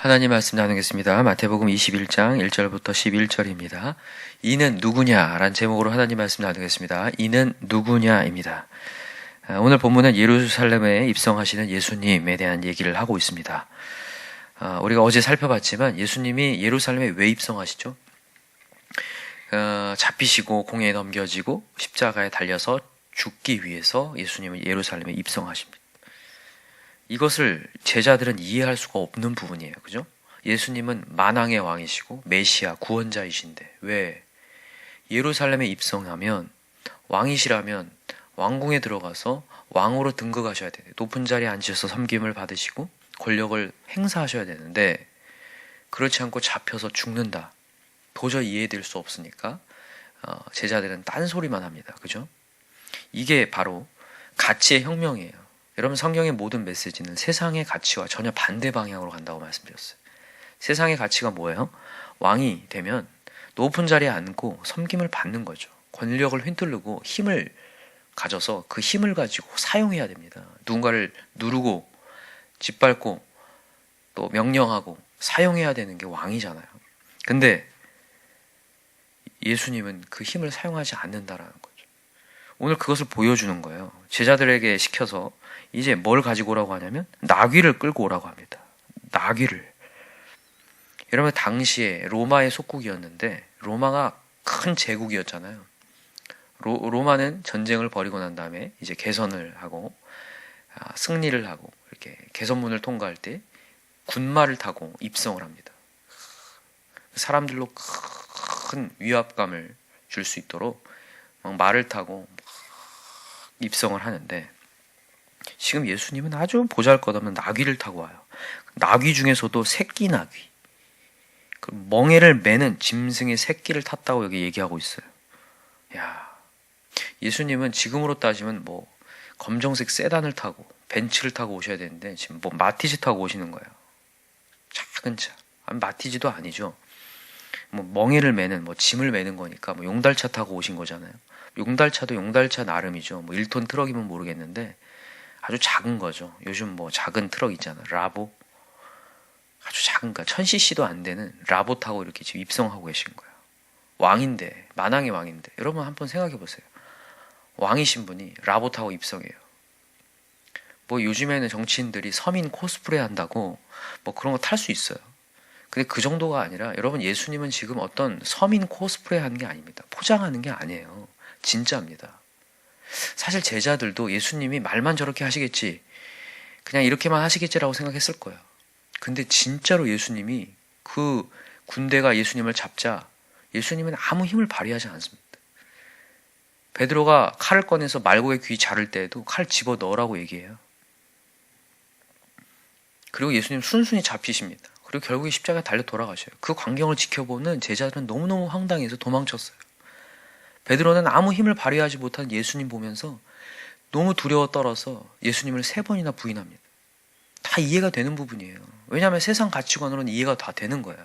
하나님 말씀 나누겠습니다. 마태복음 21장 1절부터 11절입니다. 이는 누구냐? 라는 제목으로 하나님 말씀 나누겠습니다. 이는 누구냐입니다. 오늘 본문은 예루살렘에 입성하시는 예수님에 대한 얘기를 하고 있습니다. 우리가 어제 살펴봤지만 예수님이 예루살렘에 왜 입성하시죠? 잡히시고 공에 넘겨지고 십자가에 달려서 죽기 위해서 예수님은 예루살렘에 입성하십니다. 이것을 제자들은 이해할 수가 없는 부분이에요. 그죠? 예수님은 만왕의 왕이시고 메시아 구원자이신데 왜 예루살렘에 입성하면 왕이시라면 왕궁에 들어가서 왕으로 등극하셔야 돼요. 높은 자리에 앉으셔서 섬김을 받으시고 권력을 행사하셔야 되는데 그렇지 않고 잡혀서 죽는다. 도저히 이해될 수 없으니까 제자들은 딴소리만 합니다. 그죠? 이게 바로 가치의 혁명이에요. 여러분, 성경의 모든 메시지는 세상의 가치와 전혀 반대 방향으로 간다고 말씀드렸어요. 세상의 가치가 뭐예요? 왕이 되면 높은 자리에 앉고 섬김을 받는 거죠. 권력을 휘두르고 힘을 가져서 그 힘을 가지고 사용해야 됩니다. 누군가를 누르고 짓밟고 또 명령하고 사용해야 되는 게 왕이잖아요. 근데 예수님은 그 힘을 사용하지 않는다라는 거죠. 오늘 그것을 보여주는 거예요. 제자들에게 시켜서 이제 뭘 가지고 오라고 하냐면 나귀를 끌고 오라고 합니다. 나귀를. 여러분, 당시에 로마의 속국이었는데 로마가 큰 제국이었잖아요. 로마는 전쟁을 벌이고 난 다음에 이제 개선을 하고 승리를 하고 이렇게 개선문을 통과할 때 군마를 타고 입성을 합니다. 사람들로 큰 위압감을 줄 수 있도록 막 말을 타고 입성을 하는데 지금 예수님은 아주 보잘것없는 나귀를 타고 와요. 나귀 중에서도 새끼 나귀. 멍에를 매는 짐승의 새끼를 탔다고 여기 얘기하고 있어요. 야, 예수님은 지금으로 따지면 뭐 검정색 세단을 타고 벤츠를 타고 오셔야 되는데 지금 뭐 마티즈 타고 오시는 거예요. 작은 차. 아니, 마티즈도 아니죠. 뭐 멍에를 매는 뭐 짐을 매는 거니까 뭐 용달차 타고 오신 거잖아요. 용달차도 용달차 나름이죠. 뭐 1톤 트럭이면 모르겠는데 아주 작은 거죠. 요즘 뭐 작은 트럭 있잖아요. 라보. 아주 작은 거 1000cc도 안 되는 라보 타고 이렇게 지금 입성하고 계신 거예요. 왕인데, 만왕의 왕인데. 여러분 한번 생각해 보세요. 왕이신 분이 라보 타고 입성해요. 뭐 요즘에는 정치인들이 서민 코스프레 한다고 뭐 그런 거 탈 수 있어요. 근데 그 정도가 아니라 여러분, 예수님은 지금 어떤 서민 코스프레 하는 게 아닙니다. 포장하는 게 아니에요. 진짜입니다. 사실 제자들도 예수님이 말만 저렇게 하시겠지, 그냥 이렇게만 하시겠지라고 생각했을 거예요. 근데 진짜로 예수님이 그 군대가 예수님을 잡자 예수님은 아무 힘을 발휘하지 않습니다. 베드로가 칼을 꺼내서 말고의 귀 자를 때에도 칼 집어 넣으라고 얘기해요. 그리고 예수님 순순히 잡히십니다. 그리고 결국에 십자가에 달려 돌아가셔요. 그 광경을 지켜보는 제자들은 너무너무 황당해서 도망쳤어요. 베드로는 아무 힘을 발휘하지 못한 예수님 보면서 너무 두려워 떨어서 예수님을 3번이나 부인합니다. 다 이해가 되는 부분이에요. 왜냐하면 세상 가치관으로는 이해가 다 되는 거예요.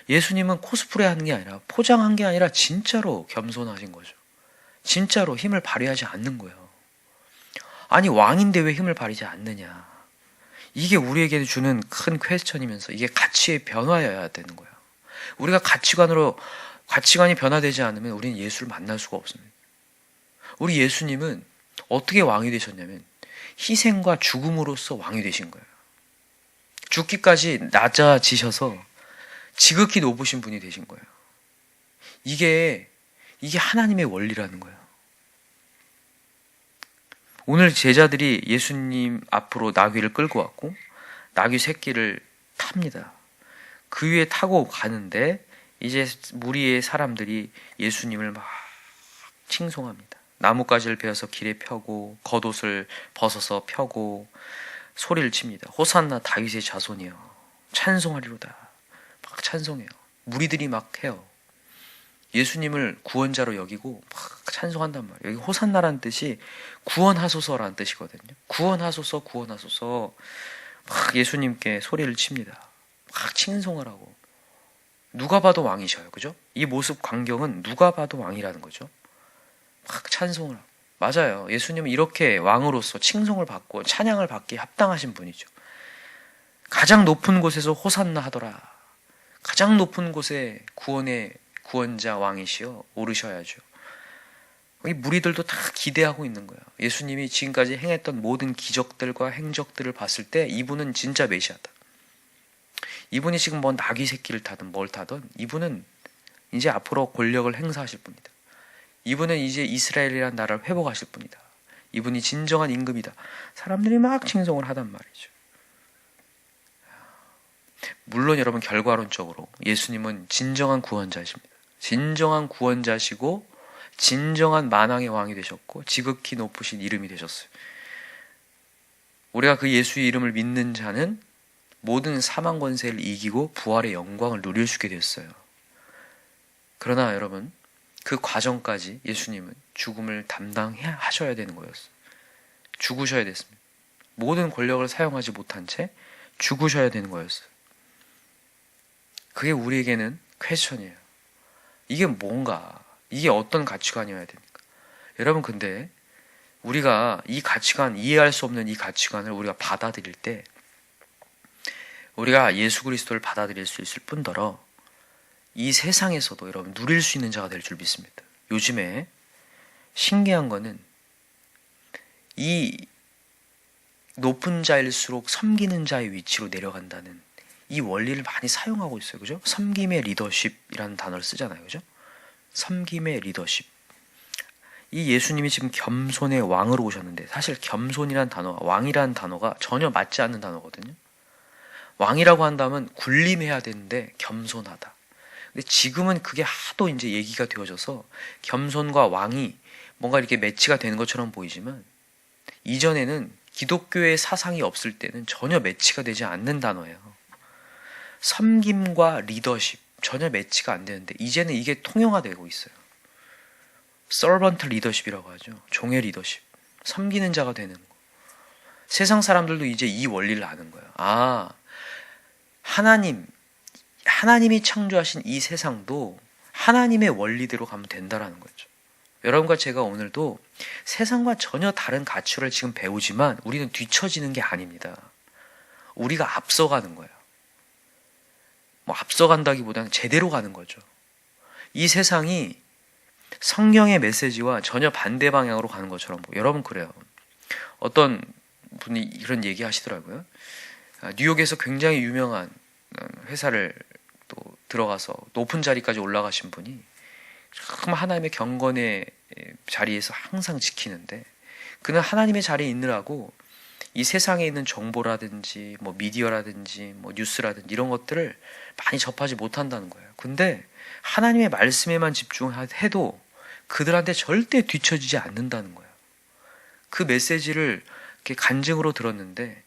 예수님은 코스프레 하는 게 아니라, 포장한 게 아니라 진짜로 겸손하신 거죠. 진짜로 힘을 발휘하지 않는 거예요. 아니, 왕인데 왜 힘을 발휘하지 않느냐. 이게 우리에게 주는 큰 퀘스천이면서 이게 가치의 변화여야 되는 거예요. 우리가 가치관이 변화되지 않으면 우리는 예수를 만날 수가 없습니다. 우리 예수님은 어떻게 왕이 되셨냐면 희생과 죽음으로써 왕이 되신 거예요. 죽기까지 낮아지셔서 지극히 높으신 분이 되신 거예요. 이게 하나님의 원리라는 거예요. 오늘 제자들이 예수님 앞으로 나귀를 끌고 왔고 나귀 새끼를 탑니다. 그 위에 타고 가는데 이제 무리의 사람들이 예수님을 막 칭송합니다. 나뭇가지를 베어서 길에 펴고 겉옷을 벗어서 펴고 소리를 칩니다. 호산나 다윗의 자손이여, 찬송하리로다. 막 찬송해요. 무리들이 막 해요. 예수님을 구원자로 여기고 막 찬송한단 말이에요. 여기 호산나라는 뜻이 구원하소서라는 뜻이거든요. 구원하소서, 구원하소서. 막 예수님께 소리를 칩니다. 막 칭송하라고. 누가 봐도 왕이셔요. 그죠? 이 모습 광경은 누가 봐도 왕이라는 거죠. 막 찬송을 하고. 맞아요. 예수님은 이렇게 왕으로서 칭송을 받고 찬양을 받기에 합당하신 분이죠. 가장 높은 곳에서 호산나 하더라. 가장 높은 곳에 구원의 구원자 왕이시여 오르셔야죠. 이 무리들도 다 기대하고 있는 거예요. 예수님이 지금까지 행했던 모든 기적들과 행적들을 봤을 때 이분은 진짜 메시아다. 이분이 지금 뭐 나귀 새끼를 타든 뭘 타든 이분은 이제 앞으로 권력을 행사하실 분이다. 이분은 이제 이스라엘이라는 나라를 회복하실 분이다. 이분이 진정한 임금이다. 사람들이 막 칭송을 하단 말이죠. 물론 여러분 결과론적으로 예수님은 진정한 구원자십니다. 진정한 구원자시고 진정한 만왕의 왕이 되셨고 지극히 높으신 이름이 되셨어요. 우리가 그 예수의 이름을 믿는 자는 모든 사망 권세를 이기고 부활의 영광을 누릴 수 있게 됐어요. 그러나 여러분 그 과정까지 예수님은 죽음을 담당하셔야 되는 거였어요. 죽으셔야 됐습니다. 모든 권력을 사용하지 못한 채 죽으셔야 되는 거였어요. 그게 우리에게는 퀘스천이에요. 이게 뭔가? 이게 어떤 가치관이어야 됩니까? 여러분 근데 우리가 이 가치관, 이해할 수 없는 이 가치관을 우리가 받아들일 때 우리가 예수 그리스도를 받아들일 수 있을 뿐더러 이 세상에서도 여러분 누릴 수 있는 자가 될 줄 믿습니다. 요즘에 신기한 거는 이 높은 자일수록 섬기는 자의 위치로 내려간다는 이 원리를 많이 사용하고 있어요. 그죠? 섬김의 리더십이라는 단어를 쓰잖아요. 그죠? 섬김의 리더십. 이 예수님이 지금 겸손의 왕으로 오셨는데 사실 겸손이란 단어와 왕이라는 단어가 전혀 맞지 않는 단어거든요. 왕이라고 한다면 군림해야 되는데 겸손하다. 근데 지금은 그게 하도 이제 얘기가 되어져서 겸손과 왕이 뭔가 이렇게 매치가 되는 것처럼 보이지만 이전에는 기독교의 사상이 없을 때는 전혀 매치가 되지 않는 단어예요. 섬김과 리더십 전혀 매치가 안 되는데 이제는 이게 통용화되고 있어요. 서번트 리더십이라고 하죠. 종의 리더십. 섬기는 자가 되는 거. 세상 사람들도 이제 이 원리를 아는 거예요. 아, 하나님이 창조하신 이 세상도 하나님의 원리대로 가면 된다라는 거죠. 여러분과 제가 오늘도 세상과 전혀 다른 가치를 지금 배우지만 우리는 뒤처지는 게 아닙니다. 우리가 앞서가는 거예요. 뭐 앞서간다기보다는 제대로 가는 거죠. 이 세상이 성경의 메시지와 전혀 반대 방향으로 가는 것처럼 여러분 그래요. 어떤 분이 이런 얘기 하시더라고요. 뉴욕에서 굉장히 유명한 회사를 또 들어가서 높은 자리까지 올라가신 분이 참 하나님의 경건의 자리에서 항상 지키는데 그는 하나님의 자리에 있느라고 이 세상에 있는 정보라든지 뭐 미디어라든지 뭐 뉴스라든지 이런 것들을 많이 접하지 못한다는 거예요. 근데 하나님의 말씀에만 집중해도 그들한테 절대 뒤처지지 않는다는 거예요. 그 메시지를 이렇게 간증으로 들었는데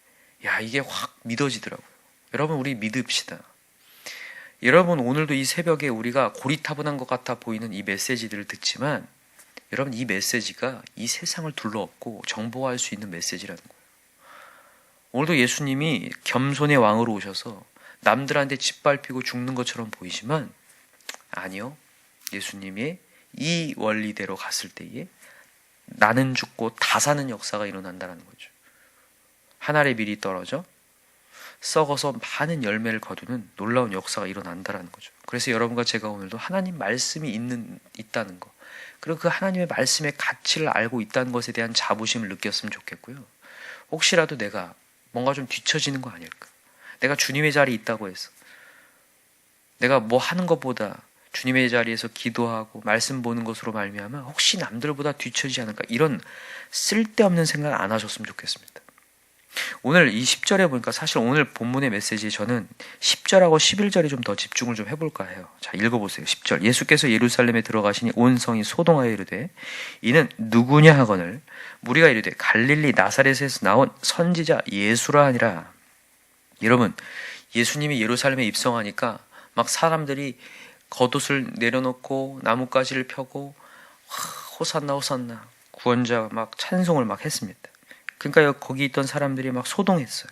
야 이게 확 믿어지더라고요. 여러분 우리 믿읍시다. 여러분 오늘도 이 새벽에 우리가 고리타분한 것 같아 보이는 이 메시지들을 듣지만 여러분 이 메시지가 이 세상을 둘러엎고 정보화할 수 있는 메시지라는 거예요. 오늘도 예수님이 겸손의 왕으로 오셔서 남들한테 짓밟히고 죽는 것처럼 보이지만 아니요. 예수님이 이 원리대로 갔을 때에 나는 죽고 다 사는 역사가 일어난다는 거죠. 하늘의 밀이 떨어져 썩어서 많은 열매를 거두는 놀라운 역사가 일어난다는 거죠. 그래서 여러분과 제가 오늘도 하나님 말씀이 있다는 거 그리고 그 하나님의 말씀의 가치를 알고 있다는 것에 대한 자부심을 느꼈으면 좋겠고요. 혹시라도 내가 뭔가 좀 뒤처지는 거 아닐까? 내가 주님의 자리에 있다고 해서 내가 뭐 하는 것보다 주님의 자리에서 기도하고 말씀 보는 것으로 말미암아 혹시 남들보다 뒤처지지 않을까? 이런 쓸데없는 생각 안 하셨으면 좋겠습니다. 오늘 이 10절에 보니까 사실 오늘 본문의 메시지에 저는 10절하고 11절에 좀 더 집중을 좀 해볼까 해요. 자, 읽어보세요. 10절. 예수께서 예루살렘에 들어가시니 온 성이 소동하여 이르되 이는 누구냐 하거늘 무리가 이르되 갈릴리 나사렛에서 나온 선지자 예수라 하니라. 여러분 예수님이 예루살렘에 입성하니까 막 사람들이 겉옷을 내려놓고 나뭇가지를 펴고 호산나 호산나 구원자 막 찬송을 막 했습니다. 그러니까 거기 있던 사람들이 막 소동했어요.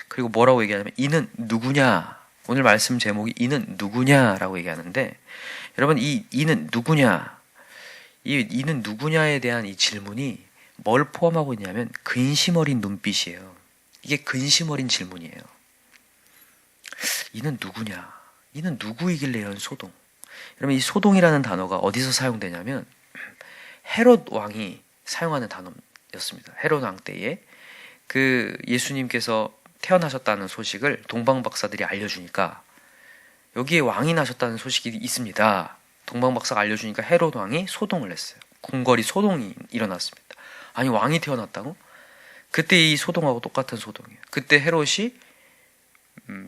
그리고 뭐라고 얘기하냐면 이는 누구냐. 오늘 말씀 제목이 이는 누구냐라고 얘기하는데 여러분 이 이는 누구냐. 이는 누구냐에 대한 이 질문이 뭘 포함하고 있냐면 근심 어린 눈빛이에요. 이게 근심 어린 질문이에요. 이는 누구냐? 이는 누구이길래 연 소동? 여러분, 이 소동이라는 단어가 어디서 사용되냐면 헤롯 왕이 사용하는 단어였습니다. 헤롯 왕 때에 그 예수님께서 태어나셨다는 소식을 동방 박사들이 알려주니까 여기에 왕이 나셨다는 소식이 있습니다. 동방 박사가 알려주니까 헤롯 왕이 소동을 했어요. 궁궐이 소동이 일어났습니다. 아니, 왕이 태어났다고? 그때 이 소동하고 똑같은 소동이에요. 그때 헤롯이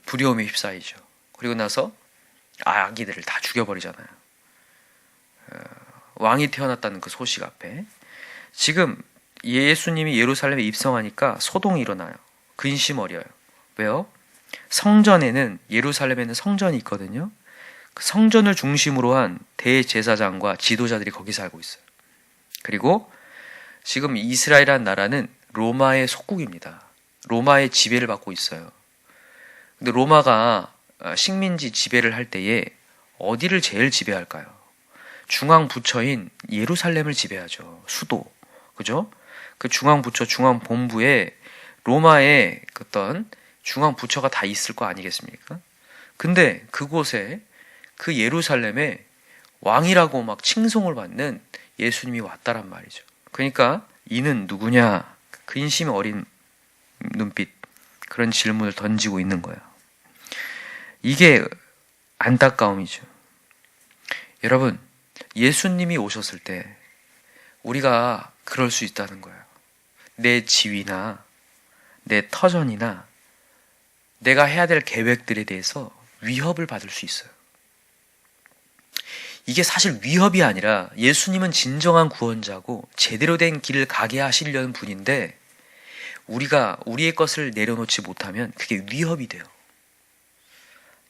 두려움에 휩싸이죠. 그리고 나서 아기들을 다 죽여버리잖아요. 왕이 태어났다는 그 소식 앞에 지금 예수님이 예루살렘에 입성하니까 소동이 일어나요. 근심 어려요. 왜요? 성전에는, 예루살렘에는 성전이 있거든요. 그 성전을 중심으로 한 대제사장과 지도자들이 거기 살고 있어요. 그리고 지금 이스라엘이라는 나라는 로마의 속국입니다. 로마의 지배를 받고 있어요. 근데 로마가 식민지 지배를 할 때에 어디를 제일 지배할까요? 중앙 부처인 예루살렘을 지배하죠. 수도. 그죠? 그 중앙 부처, 중앙 본부에 로마의 어떤 중앙 부처가 다 있을 거 아니겠습니까? 근데 그곳에, 그 예루살렘에 왕이라고 막 칭송을 받는 예수님이 왔다란 말이죠. 그러니까 이는 누구냐? 근심 어린 눈빛, 그런 질문을 던지고 있는 거예요. 이게 안타까움이죠. 여러분, 예수님이 오셨을 때 우리가 그럴 수 있다는 거예요. 내 지위나 내 터전이나 내가 해야 될 계획들에 대해서 위협을 받을 수 있어요. 이게 사실 위협이 아니라 예수님은 진정한 구원자고 제대로 된 길을 가게 하시려는 분인데 우리가 우리의 것을 내려놓지 못하면 그게 위협이 돼요.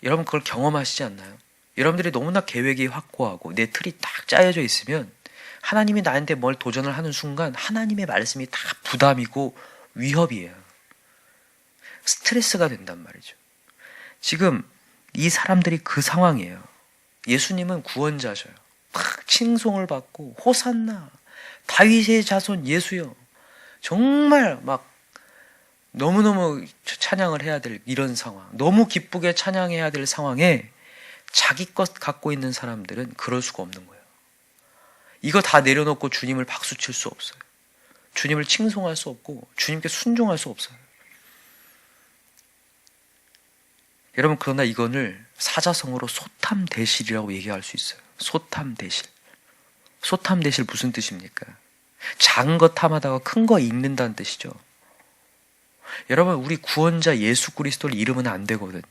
여러분, 그걸 경험하시지 않나요? 여러분들이 너무나 계획이 확고하고 내 틀이 딱 짜여져 있으면 하나님이 나한테 뭘 도전을 하는 순간 하나님의 말씀이 다 부담이고 위협이에요. 스트레스가 된단 말이죠. 지금 이 사람들이 그 상황이에요. 예수님은 구원자셔요. 막 칭송을 받고 호산나, 다윗의 자손 예수여, 정말 막 너무너무 찬양을 해야 될 이런 상황, 너무 기쁘게 찬양해야 될 상황에 자기 것 갖고 있는 사람들은 그럴 수가 없는 거예요. 이거 다 내려놓고 주님을 박수칠 수 없어요. 주님을 칭송할 수 없고 주님께 순종할 수 없어요. 여러분, 그러나 이거를 사자성어로 소탐대실이라고 얘기할 수 있어요. 소탐대실. 소탐대실 무슨 뜻입니까? 작은 거 탐하다가 큰 거 읽는다는 뜻이죠. 여러분, 우리 구원자 예수 그리스도를 잃으면 안 되거든요.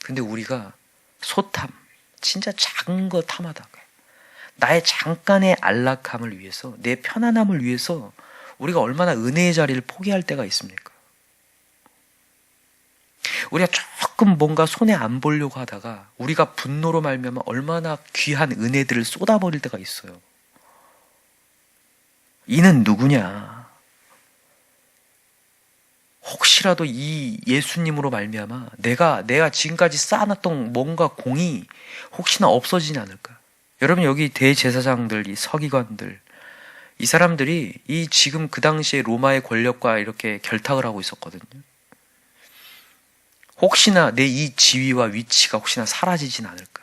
근데 우리가 소탐, 진짜 작은 거 탐하다가 나의 잠깐의 안락함을 위해서, 내 편안함을 위해서 우리가 얼마나 은혜의 자리를 포기할 때가 있습니까? 우리가 조금 뭔가 손에 안 보려고 하다가 우리가 분노로 말미암아 얼마나 귀한 은혜들을 쏟아버릴 때가 있어요. 이는 누구냐? 혹시라도 이 예수님으로 말미암아 내가 지금까지 쌓아놨던 뭔가 공이 혹시나 없어지지 않을까? 여러분, 여기 대제사장들, 이 서기관들, 이 사람들이 이 지금 그 당시에 로마의 권력과 이렇게 결탁을 하고 있었거든요. 혹시나 내 이 지위와 위치가 혹시나 사라지진 않을까?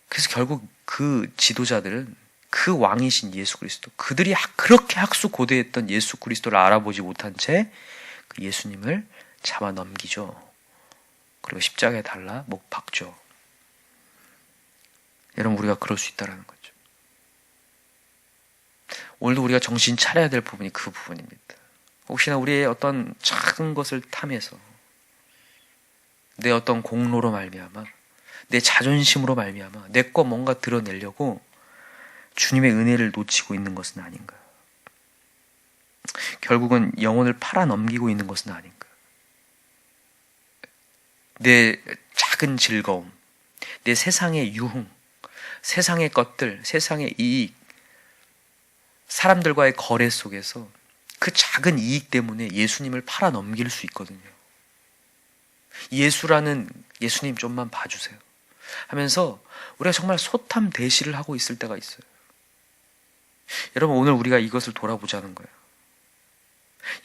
그래서 결국 그 지도자들은 그 왕이신 예수 그리스도, 그들이 그렇게 학수고대했던 예수 그리스도를 알아보지 못한 채 그 예수님을 잡아 넘기죠. 그리고 십자가에 달라 목 박죠. 여러분, 우리가 그럴 수 있다는 거죠. 오늘도 우리가 정신 차려야 될 부분이 그 부분입니다. 혹시나 우리의 어떤 작은 것을 탐해서 내 어떤 공로로 말미암아, 내 자존심으로 말미암아 내 거 뭔가 드러내려고 주님의 은혜를 놓치고 있는 것은 아닌가? 결국은 영혼을 팔아넘기고 있는 것은 아닌가? 내 작은 즐거움, 내 세상의 유흥, 세상의 것들, 세상의 이익, 사람들과의 거래 속에서 그 작은 이익 때문에 예수님을 팔아넘길 수 있거든요. 예수라는 예수님 좀만 봐주세요 하면서 우리가 정말 소탐대실을 하고 있을 때가 있어요. 여러분, 오늘 우리가 이것을 돌아보자는 거예요.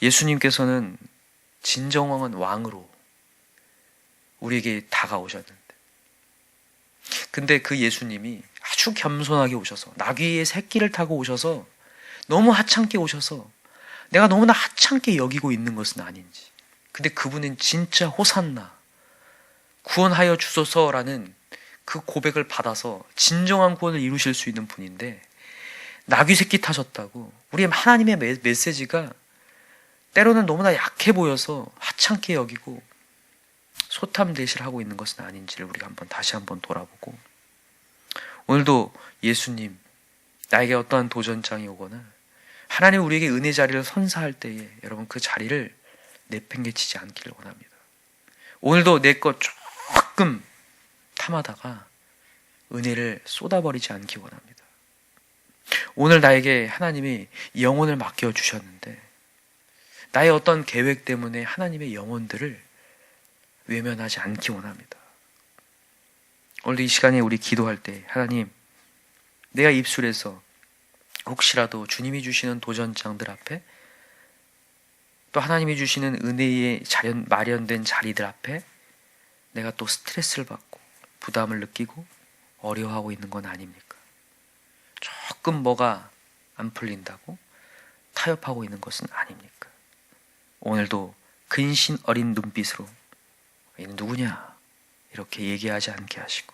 예수님께서는 진정한 왕으로 우리에게 다가오셨는데, 근데 그 예수님이 아주 겸손하게 오셔서 나귀의 새끼를 타고 오셔서 너무 하찮게 오셔서 내가 너무나 하찮게 여기고 있는 것은 아닌지, 근데 그분은 진짜 호산나 구원하여 주소서라는 그 고백을 받아서 진정한 구원을 이루실 수 있는 분인데 나귀 새끼 타셨다고 우리 하나님의 메시지가 때로는 너무나 약해 보여서 하찮게 여기고 소탐대실하고 있는 것은 아닌지를 우리가 다시 한번 돌아보고, 오늘도 예수님 나에게 어떠한 도전장이 오거나 하나님 우리에게 은혜 자리를 선사할 때에 여러분 그 자리를 내팽개치지 않기를 원합니다. 오늘도 내 것 조금 탐하다가 은혜를 쏟아버리지 않기 원합니다. 오늘 나에게 하나님이 영혼을 맡겨주셨는데 나의 어떤 계획 때문에 하나님의 영혼들을 외면하지 않기 원합니다. 오늘도 이 시간에 우리 기도할 때 하나님, 내가 입술에서 혹시라도 주님이 주시는 도전장들 앞에 또 하나님이 주시는 은혜에 마련된 자리들 앞에 내가 또 스트레스를 받고 부담을 느끼고 어려워하고 있는 건 아닙니까? 조금 뭐가 안 풀린다고 타협하고 있는 것은 아닙니까? 오늘도 근신 어린 눈빛으로 얘는 누구냐 이렇게 얘기하지 않게 하시고,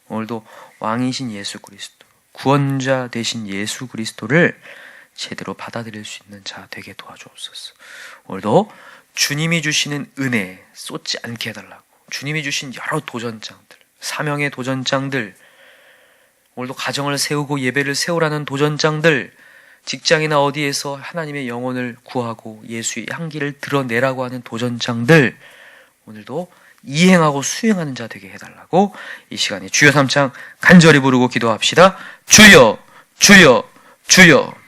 오늘도 왕이신 예수 그리스도, 구원자 되신 예수 그리스도를 제대로 받아들일 수 있는 자 되게 도와주옵소서. 오늘도 주님이 주시는 은혜 쏟지 않게 해달라고, 주님이 주신 여러 도전장들, 사명의 도전장들, 오늘도 가정을 세우고 예배를 세우라는 도전장들, 직장이나 어디에서 하나님의 영혼을 구하고 예수의 향기를 드러내라고 하는 도전장들, 오늘도 이행하고 수행하는 자 되게 해달라고 이 시간에 주여 삼창 간절히 부르고 기도합시다. 주여, 주여, 주여.